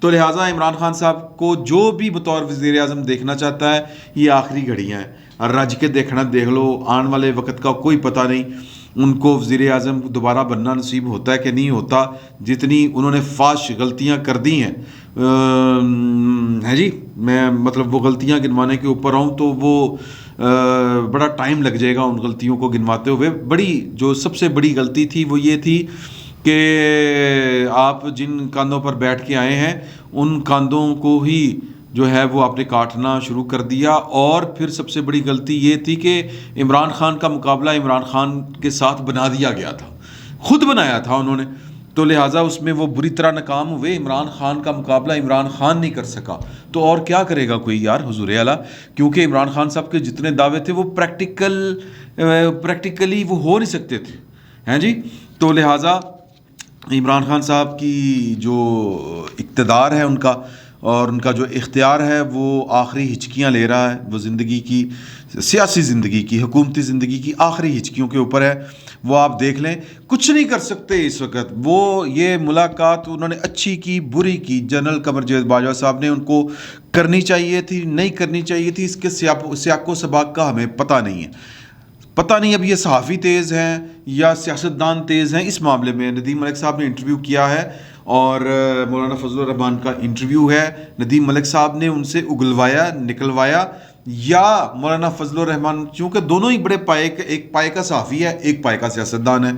تو لہٰذا عمران خان صاحب کو جو بھی بطور وزیر اعظم دیکھنا چاہتا ہے یہ آخری گھڑیاں ہیں، رج کے دیکھنا دیکھ لو، آنے والے وقت کا کوئی پتہ نہیں ان کو وزیر اعظم دوبارہ بننا نصیب ہوتا ہے کہ نہیں ہوتا۔ جتنی انہوں نے فاش غلطیاں کر دی ہیں ہے جی، میں مطلب وہ غلطیاں گنوانے کے اوپر آؤں تو وہ بڑا ٹائم لگ جائے گا ان غلطیوں کو گنواتے ہوئے۔ جو سب سے بڑی غلطی تھی وہ یہ تھی کہ آپ جن کاندھوں پر بیٹھ کے آئے ہیں ان کاندھوں کو ہی جو ہے وہ آپ نے کاٹنا شروع کر دیا۔ اور پھر سب سے بڑی غلطی یہ تھی کہ عمران خان کا مقابلہ عمران خان کے ساتھ بنا دیا گیا تھا، خود بنایا تھا انہوں نے، تو لہٰذا اس میں وہ بری طرح ناکام ہوئے۔ عمران خان کا مقابلہ عمران خان نہیں کر سکا تو اور کیا کرے گا کوئی یار حضور اعلیٰ، کیونکہ عمران خان صاحب کے جتنے دعوے تھے وہ پریکٹیکلی وہ ہو نہیں سکتے تھے ہیں جی۔ تو لہٰذا عمران خان صاحب کی جو اقتدار ہے ان کا اور ان کا جو اختیار ہے وہ آخری ہچکیاں لے رہا ہے، وہ زندگی کی، سیاسی زندگی کی، حکومتی زندگی کی آخری ہچکیوں کے اوپر ہے۔ وہ آپ دیکھ لیں کچھ نہیں کر سکتے اس وقت۔ وہ یہ ملاقات انہوں نے اچھی کی بری کی، جنرل قمر جاوید باجوہ صاحب نے ان کو کرنی چاہیے تھی نہیں کرنی چاہیے تھی، اس کے سیاق و سباق کا ہمیں پتہ نہیں ہے۔ پتہ نہیں اب یہ صحافی تیز ہیں یا سیاستدان تیز ہیں اس معاملے میں۔ ندیم ملک صاحب نے انٹرویو کیا ہے اور مولانا فضل الرحمان کا انٹرویو ہے، ندیم ملک صاحب نے ان سے اگلوایا نکلوایا، یا مولانا فضل الرحمان، چونکہ دونوں ہی بڑے پائے کے، ایک پائے کا صحافی ہے ایک پائے کا سیاستدان ہے،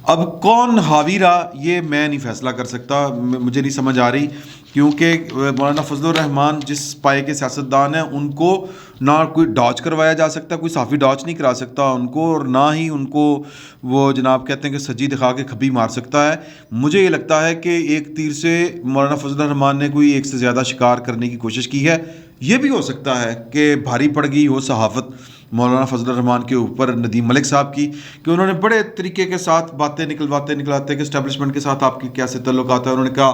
اب کون حاوی رہا یہ میں نہیں فیصلہ کر سکتا، مجھے نہیں سمجھ آ رہی، کیونکہ مولانا فضل الرحمان جس پائے کے سیاستدان ہیں ان کو نہ کوئی ڈاچ کروایا جا سکتا، کوئی صحافی ڈاچ نہیں کرا سکتا ان کو، اور نہ ہی ان کو وہ جناب کہتے ہیں کہ سجی دکھا کے کھبی مار سکتا ہے۔ مجھے یہ لگتا ہے کہ ایک تیر سے مولانا فضل الرحمان نے کوئی ایک سے زیادہ شکار کرنے کی کوشش کی ہے۔ یہ بھی ہو سکتا ہے کہ بھاری پڑ گئی ہو صحافت مولانا فضل الرحمان کے اوپر ندیم ملک صاحب کی، کہ انہوں نے بڑے طریقے کے ساتھ باتیں نکلواتے کہ اسٹیبلشمنٹ کے ساتھ آپ کی کیسے تعلقات ہیں۔ انہوں نے کہا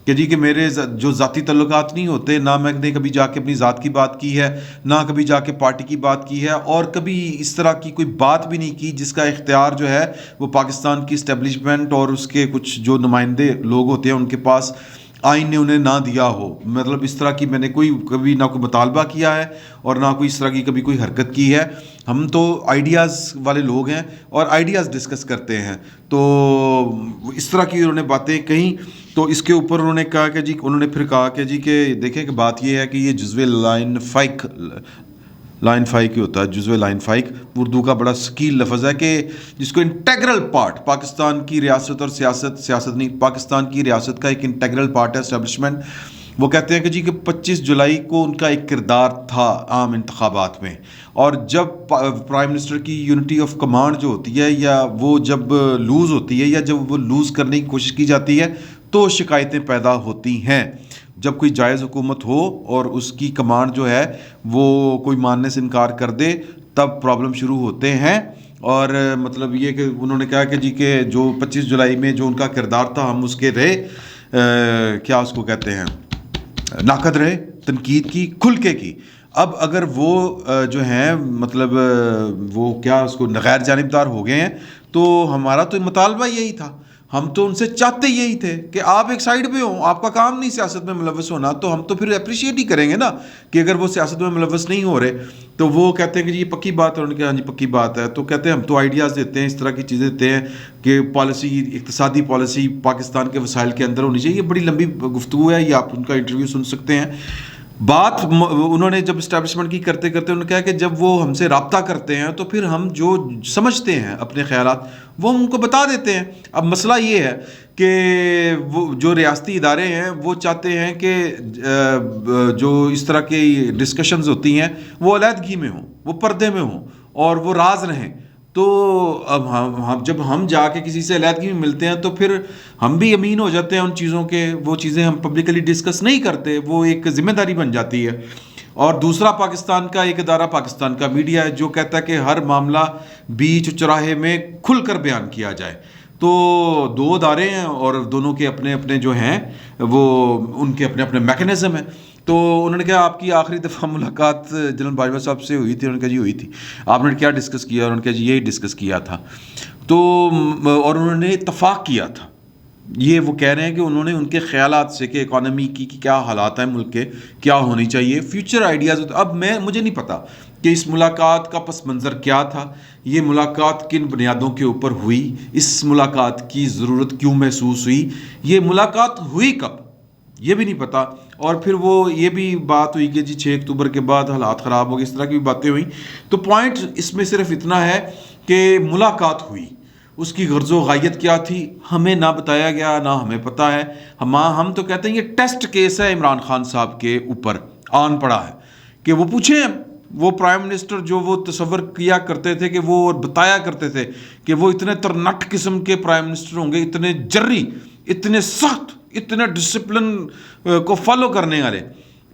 کہ جی کہ میرے جو ذاتی تعلقات نہیں ہوتے، نہ میں نے کبھی جا کے اپنی ذات کی بات کی ہے، نہ کبھی جا کے پارٹی کی بات کی ہے، اور کبھی اس طرح کی کوئی بات بھی نہیں کی جس کا اختیار جو ہے وہ پاکستان کی اسٹیبلشمنٹ اور اس کے کچھ جو نمائندے لوگ ہوتے ہیں ان کے پاس آئین نے انہیں نہ دیا ہو۔ مطلب اس طرح کی میں نے کبھی نہ کوئی مطالبہ کیا ہے اور نہ کوئی اس طرح کی کبھی کوئی حرکت کی ہے۔ ہم تو آئیڈیاز والے لوگ ہیں اور آئیڈیاز ڈسکس کرتے ہیں، تو اس طرح کی انہوں نے باتیں کہیں، تو اس کے اوپر انہوں نے کہا کہ جی، انہوں نے پھر کہا کہ جی کہ دیکھیں کہ بات یہ ہے کہ یہ جزو لائن فائق ہی ہوتا ہے، جزو لائن فائق اردو کا بڑا سکیل لفظ ہے کہ جس کو انٹیگرل پارٹ پاکستان کی ریاست اور سیاست نہیں، پاکستان کی ریاست کا ایک انٹیگرل پارٹ ہے اسٹیبلشمنٹ۔ وہ کہتے ہیں کہ جی کہ 25 جولائی کو ان کا ایک کردار تھا عام انتخابات میں، اور جب پرائم منسٹر کی یونٹی آف کمانڈ جو ہوتی ہے، یا وہ جب لوز ہوتی ہے یا جب وہ لوز کرنے کی کوشش کی جاتی ہے تو شکایتیں پیدا ہوتی ہیں۔ جب کوئی جائز حکومت ہو اور اس کی کمانڈ جو ہے وہ کوئی ماننے سے انکار کر دے تب پرابلم شروع ہوتے ہیں۔ اور مطلب یہ کہ انہوں نے کہا کہ جی کہ جو 25 جولائی میں جو ان کا کردار تھا ہم اس کے رہے کیا اس کو کہتے ہیں ناقد رہے، تنقید کی، کھل کے کی۔ اب اگر وہ جو ہیں مطلب وہ کیا اس کو غیر جانبدار ہو گئے ہیں، تو ہمارا تو مطالبہ یہی تھا، ہم تو ان سے چاہتے یہی تھے کہ آپ ایک سائیڈ پہ ہوں، آپ کا کام نہیں سیاست میں ملوث ہونا، تو ہم تو پھر اپریشیٹ ہی کریں گے نا کہ اگر وہ سیاست میں ملوث نہیں ہو رہے۔ تو وہ کہتے ہیں کہ جی یہ پکی بات ہے، انہوں نے کہا ہاں جی پکی بات ہے، تو کہتے ہیں ہم تو آئیڈیاز دیتے ہیں، اس طرح کی چیزیں دیتے ہیں کہ پالیسی، اقتصادی پالیسی پاکستان کے وسائل کے اندر ہونی چاہیے۔ یہ بڑی لمبی گفتگو ہے، یہ آپ ان کا انٹرویو سن سکتے ہیں۔ بات انہوں نے جب اسٹیبلشمنٹ کی کرتے کرتے انہوں نے کہا کہ جب وہ ہم سے رابطہ کرتے ہیں تو پھر ہم جو سمجھتے ہیں اپنے خیالات وہ ان کو بتا دیتے ہیں۔ اب مسئلہ یہ ہے کہ وہ جو ریاستی ادارے ہیں وہ چاہتے ہیں کہ جو اس طرح کی ڈسکشنز ہوتی ہیں وہ علیحدگی میں ہوں، وہ پردے میں ہوں اور وہ راز رہیں۔ تو اب جب ہم جا کے کسی سے علیحدگی میں ملتے ہیں تو پھر ہم بھی امین ہو جاتے ہیں ان چیزوں کے، وہ چیزیں ہم پبلکلی ڈسکس نہیں کرتے، وہ ایک ذمہ داری بن جاتی ہے۔ اور دوسرا پاکستان کا ایک ادارہ پاکستان کا میڈیا ہے جو کہتا ہے کہ ہر معاملہ بیچ چوراہے میں کھل کر بیان کیا جائے۔ تو دو ادارے ہیں اور دونوں کے اپنے اپنے جو ہیں وہ ان کے اپنے اپنے میکینزم ہیں۔ تو انہوں نے کہا آپ کی آخری دفعہ ملاقات جنرل باجوہ صاحب سے ہوئی تھی؟ انہوں نے کہا جی ہوئی تھی۔ آپ نے کیا ڈسکس کیا؟ انہوں نے کہا جی یہی ڈسکس کیا تھا۔ تو اور انہوں نے اتفاق کیا تھا یہ وہ کہہ رہے ہیں کہ انہوں نے ان کے خیالات سے کہ اکانومی کی کیا حالات ہیں ملک کے، کیا ہونی چاہیے، فیوچر آئیڈیاز. اب مجھے نہیں پتا کہ اس ملاقات کا پس منظر کیا تھا، یہ ملاقات کن بنیادوں کے اوپر ہوئی، اس ملاقات کی ضرورت کیوں محسوس ہوئی، یہ ملاقات ہوئی کب، یہ بھی نہیں پتا. اور پھر وہ یہ بھی بات ہوئی کہ جی 6 اکتوبر کے بعد حالات خراب ہو گئے، اس طرح کی بھی باتیں ہوئیں. تو پوائنٹ اس میں صرف اتنا ہے کہ ملاقات ہوئی، اس کی غرض و غایت کیا تھی ہمیں نہ بتایا گیا، نہ ہمیں پتہ ہے. ہم تو کہتے ہیں یہ ٹیسٹ کیس ہے عمران خان صاحب کے اوپر آن پڑا ہے کہ وہ پوچھیں، وہ پرائم منسٹر جو وہ تصور کیا کرتے تھے کہ وہ بتایا کرتے تھے کہ وہ اتنے ترنٹ قسم کے پرائم منسٹر ہوں گے، اتنے جری، اتنے سخت، اتنے ڈسپلن کو فالو کرنے والے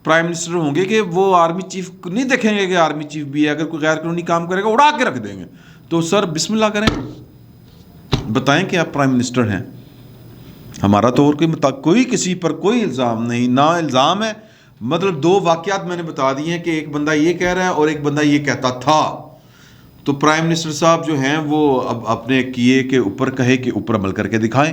پرائم منسٹر ہوں گے کہ وہ آرمی چیف نہیں دیکھیں گے کہ آرمی چیف بھی ہے، اگر کوئی غیر قانونی کام کرے گا اڑا کے رکھ دیں گے. تو سر بسم اللہ کریں، بتائیں کہ آپ پرائم منسٹر ہیں. ہمارا تو اور کوئی کسی پر کوئی الزام نہیں، نہ الزام ہے. مطلب 2 واقعات میں نے بتا دیے ہیں کہ ایک بندہ یہ کہہ رہا ہے اور ایک بندہ یہ کہتا تھا. تو پرائم منسٹر صاحب جو ہیں وہ اب اپنے کیے کے اوپر کہے کہ اوپر عمل کر کے دکھائیں.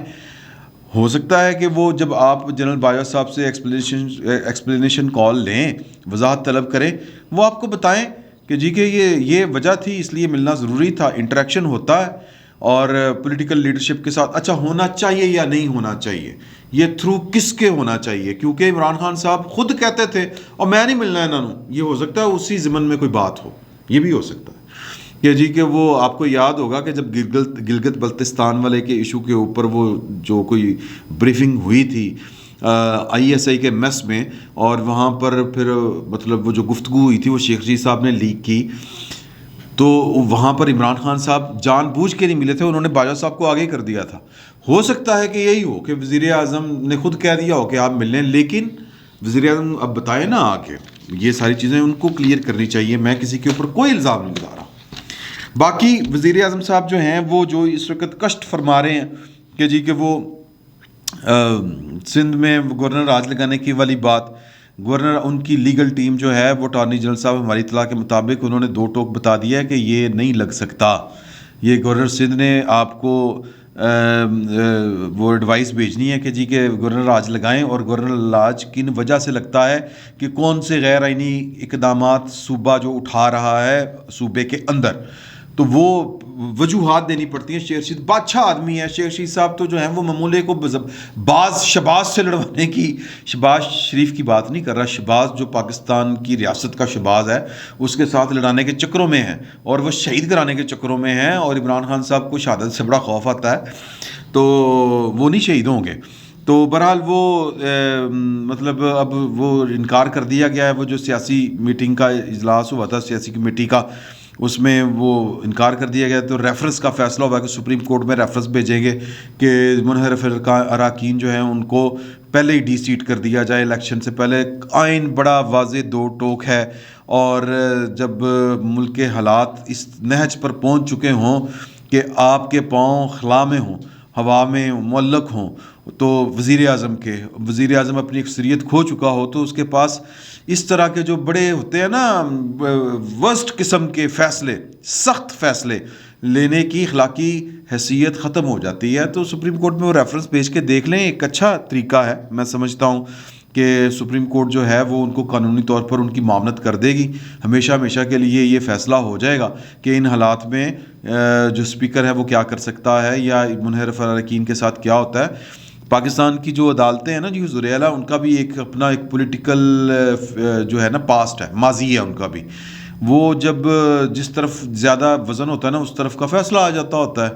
ہو سکتا ہے کہ وہ جب آپ جنرل باجوہ صاحب سے ایکسپلینیشن کال لیں، وضاحت طلب کریں، وہ آپ کو بتائیں کہ جی کہ یہ وجہ تھی، اس لیے ملنا ضروری تھا. انٹریکشن ہوتا ہے اور پولیٹیکل لیڈرشپ کے ساتھ اچھا ہونا چاہیے یا نہیں ہونا چاہیے، یہ تھرو کس کے ہونا چاہیے، کیونکہ عمران خان صاحب خود کہتے تھے اور میں نہیں ملنا انہوں نے. یہ ہو سکتا ہے اسی ضمن میں کوئی بات ہو، یہ بھی ہو سکتا ہے کہ جی کہ وہ آپ کو یاد ہوگا کہ جب گلگت بلتستان والے کے ایشو کے اوپر وہ جو کوئی بریفنگ ہوئی تھی آئی ایس آئی کے میس میں، اور وہاں پر پھر مطلب وہ جو گفتگو ہوئی تھی وہ شیخ رشید صاحب نے لیک کی، تو وہاں پر عمران خان صاحب جان بوجھ کے نہیں ملے تھے، انہوں نے باجوہ صاحب کو آگے کر دیا تھا. ہو سکتا ہے کہ یہی ہو کہ وزیر اعظم نے خود کہہ دیا ہو کہ آپ مل لیں، لیکن وزیر اعظم اب بتائے نا آ کے، یہ ساری چیزیں ان کو کلیئر کرنی چاہیے. میں کسی کے اوپر کوئی الزام نہیں لگا رہا. باقی وزیر اعظم صاحب جو ہیں وہ جو اس وقت کشٹ فرما رہے ہیں کہ جی کہ وہ سندھ میں گورنر راج لگانے کی والی بات، گورنر ان کی لیگل ٹیم جو ہے وہ اٹارنی جنرل صاحب ہماری اطلاع کے مطابق انہوں نے 2 ٹوک بتا دیا ہے کہ یہ نہیں لگ سکتا. یہ گورنر سندھ نے آپ کو وہ ایڈوائس بھیجنی ہے کہ جی کہ گورنر راج لگائیں، اور گورنر راج کن وجہ سے لگتا ہے کہ کون سے غیر آئینی اقدامات صوبہ جو اٹھا رہا ہے صوبے کے اندر، تو وہ وجوہات دینی پڑتی ہیں. شیخ رشید بادشاہ آدمی ہے، شیخ رشید صاحب تو جو ہیں وہ معمولے کو شہباز سے لڑوانے کی، شہباز شریف کی بات نہیں کر رہا، شہباز جو پاکستان کی ریاست کا شہباز ہے اس کے ساتھ لڑانے کے چکروں میں ہیں اور وہ شہید کرانے کے چکروں میں ہیں، اور عمران خان صاحب کو شہادت سے بڑا خوف آتا ہے تو وہ نہیں شہید ہوں گے. تو بہرحال وہ مطلب اب وہ انکار کر دیا گیا ہے. وہ جو سیاسی میٹنگ کا اجلاس ہوا تھا سیاسی کمیٹی کا، اس میں وہ انکار کر دیا گیا. تو ریفرنس کا فیصلہ ہوا کہ سپریم کورٹ میں ریفرنس بھیجیں گے کہ منحرف اراکین جو ہیں ان کو پہلے ہی ڈی سیٹ کر دیا جائے الیکشن سے پہلے. آئین بڑا واضح 2 ٹوک ہے، اور جب ملک کے حالات اس نہج پر پہنچ چکے ہوں کہ آپ کے پاؤں خلا میں ہوں، ہوا میں معلق ہوں، تو وزیر اعظم اپنی اکثریت کھو چکا ہو، تو اس کے پاس اس طرح کے جو بڑے ہوتے ہیں نا ورسٹ قسم کے فیصلے، سخت فیصلے لینے کی اخلاقی حیثیت ختم ہو جاتی ہے. تو سپریم کورٹ میں وہ ریفرنس بھیج کے دیکھ لیں، ایک اچھا طریقہ ہے. میں سمجھتا ہوں کہ سپریم کورٹ جو ہے وہ ان کو قانونی طور پر ان کی معاونت کر دے گی. ہمیشہ کے لیے یہ فیصلہ ہو جائے گا کہ ان حالات میں جو اسپیکر ہے وہ کیا کر سکتا ہے یا منحرف اراکین کے ساتھ کیا ہوتا ہے. پاکستان کی جو عدالتیں ہیں نا جی حضور اعلیٰ، ان کا بھی اپنا ایک پولیٹیکل جو ہے نا پاسٹ ہے، ماضی ہے ان کا بھی. وہ جب جس طرف زیادہ وزن ہوتا ہے نا اس طرف کا فیصلہ آ جاتا ہوتا ہے.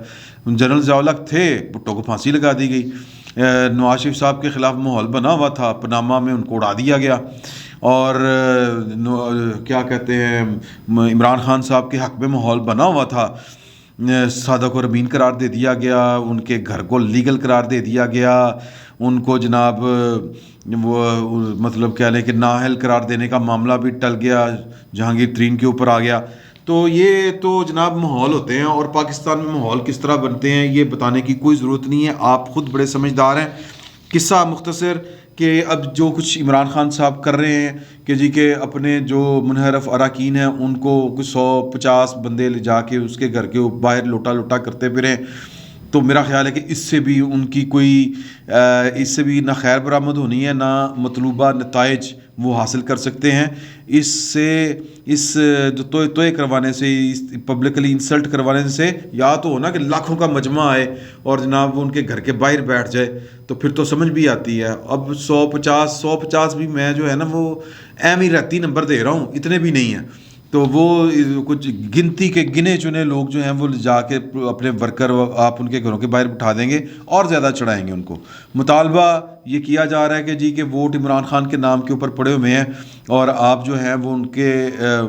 جنرل ضیاء الحق تھے، بھٹو کو پھانسی لگا دی گئی. نواز شریف صاحب کے خلاف ماحول بنا ہوا تھا، پاناما میں ان کو اڑا دیا گیا. اور کیا کہتے ہیں عمران خان صاحب کے حق میں ماحول بنا ہوا تھا، صادق کو امین قرار دے دیا گیا، ان کے گھر کو لیگل قرار دے دیا گیا، ان کو جناب وہ مطلب کہہ لیں کہ نااہل قرار دینے کا معاملہ بھی ٹل گیا، جہانگیر ترین کے اوپر آ گیا. تو یہ تو جناب ماحول ہوتے ہیں، اور پاکستان میں ماحول کس طرح بنتے ہیں یہ بتانے کی کوئی ضرورت نہیں ہے، آپ خود بڑے سمجھدار ہیں. قصہ مختصر کہ اب جو کچھ عمران خان صاحب کر رہے ہیں کہ جی کہ اپنے جو منحرف اراکین ہیں ان کو کچھ 150 بندے لے جا کے اس کے گھر کے باہر لوٹا کرتے پھریں، تو میرا خیال ہے کہ اس سے بھی ان کی کوئی اس سے بھی نہ خیر برآمد ہونی ہے، نہ مطلوبہ نتائج وہ حاصل کر سکتے ہیں۔ اس سے اس جو توئے کروانے سے، اس پبلکلی انسلٹ کروانے سے، یا تو ہونا کہ لاکھوں کا مجمع آئے اور جناب وہ ان کے گھر کے باہر بیٹھ جائے تو پھر تو سمجھ بھی آتی ہے۔ اب 150 بھی میں جو ہے نا وہ اہم ہی رہتی نمبر دے رہا ہوں، اتنے بھی نہیں ہیں، تو وہ کچھ گنتی کے گنے چنے لوگ جو ہیں وہ جا کے اپنے ورکر آپ ان کے گھروں کے باہر بٹھا دیں گے اور زیادہ چڑھائیں گے ان کو۔ مطالبہ یہ کیا جا رہا ہے کہ جی کہ ووٹ عمران خان کے نام کے اوپر پڑے ہوئے ہیں اور آپ جو ہیں وہ ان کے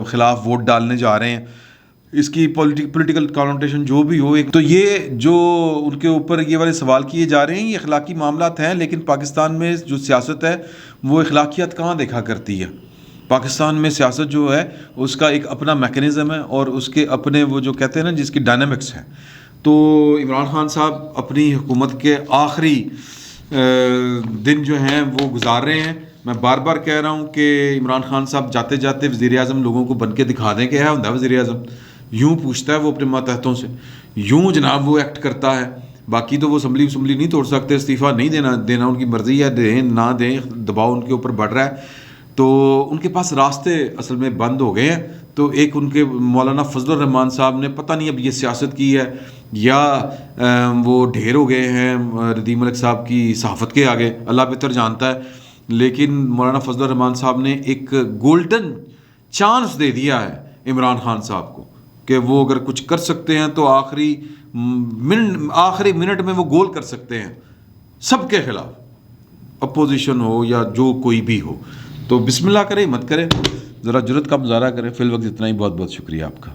خلاف ووٹ ڈالنے جا رہے ہیں۔ اس کی پولیٹیکل کانوٹیشن جو بھی ہو، ایک تو یہ جو ان کے اوپر یہ والے سوال کیے جا رہے ہیں یہ اخلاقی معاملات ہیں، لیکن پاکستان میں جو سیاست ہے وہ اخلاقیات کہاں دیکھا کرتی ہے۔ پاکستان میں سیاست جو ہے اس کا ایک اپنا میکینزم ہے اور اس کے اپنے وہ جو کہتے ہیں نا جس کی ڈائنامکس ہے۔ تو عمران خان صاحب اپنی حکومت کے آخری دن جو ہیں وہ گزار رہے ہیں۔ میں بار بار کہہ رہا ہوں کہ عمران خان صاحب جاتے جاتے وزیر اعظم لوگوں کو بن کے دکھا دیں کہ ہے ہوں وزیر اعظم، یوں پوچھتا ہے وہ اپنے ماتحتوں سے، یوں جناب وہ ایکٹ کرتا ہے۔ باقی تو وہ اسمبلی نہیں توڑ سکتے، استعفیٰ نہیں دینا ان کی مرضی ہے، دیں نہ دیں، دباؤ ان کے اوپر بڑھ رہا ہے۔ تو ان کے پاس راستے اصل میں بند ہو گئے ہیں۔ تو ایک ان کے مولانا فضل الرحمان صاحب نے پتہ نہیں اب یہ سیاست کی ہے یا وہ ڈھیر ہو گئے ہیں ردیف ملک صاحب کی صحافت کے آگے، اللہ بہتر جانتا ہے، لیکن مولانا فضل الرحمان صاحب نے ایک گولڈن چانس دے دیا ہے عمران خان صاحب کو کہ وہ اگر کچھ کر سکتے ہیں تو آخری منٹ میں وہ گول کر سکتے ہیں سب کے خلاف، اپوزیشن ہو یا جو کوئی بھی ہو۔ تو بسم اللہ کرے، مت کرے، ذرا جرت کا مظاہرہ کریں۔ فی الوقت اتنا ہی، بہت بہت شکریہ آپ کا۔